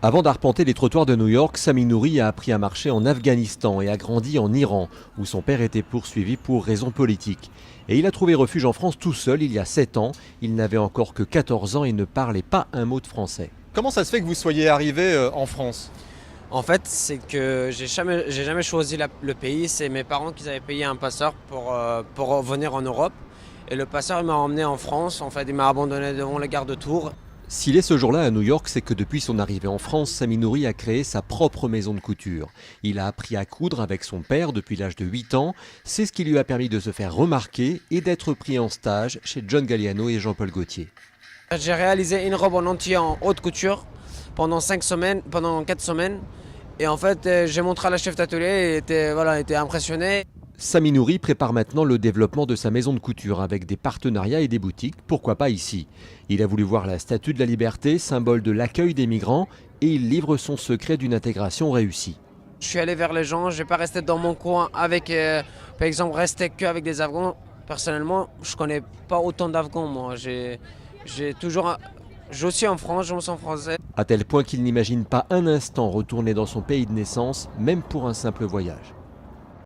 Avant d'arpenter les trottoirs de New York, Sami Nouri a appris à marcher en Afghanistan et a grandi en Iran, où son père était poursuivi pour raisons politiques. Et il a trouvé refuge en France tout seul il y a 7 ans. Il n'avait encore que 14 ans et ne parlait pas un mot de français. Comment ça se fait que vous soyez arrivé en France? En fait, c'est que j'ai jamais choisi le pays. C'est mes parents qui avaient payé un passeur pour venir en Europe. Et le passeur il m'a emmené en France. En fait, il m'a abandonné devant la gare de Tours. S'il est ce jour-là à New York, c'est que depuis son arrivée en France, Sami Nouri a créé sa propre maison de couture. Il a appris à coudre avec son père depuis l'âge de 8 ans. C'est ce qui lui a permis de se faire remarquer et d'être pris en stage chez John Galliano et Jean-Paul Gaultier. J'ai réalisé une robe en entier en haute couture pendant 4 semaines. Et en fait, j'ai montré à la chef d'atelier et elle était impressionnée. Sami Nouri prépare maintenant le développement de sa maison de couture avec des partenariats et des boutiques, pourquoi pas ici. Il a voulu voir la Statue de la Liberté, symbole de l'accueil des migrants, et il livre son secret d'une intégration réussie. Je suis allé vers les gens, je n'ai pas resté dans mon coin avec, par exemple, rester qu'avec des Afghans. Personnellement, je ne connais pas autant d'Afghans, moi. Je suis en France, je me sens français. À tel point qu'il n'imagine pas un instant retourner dans son pays de naissance, même pour un simple voyage.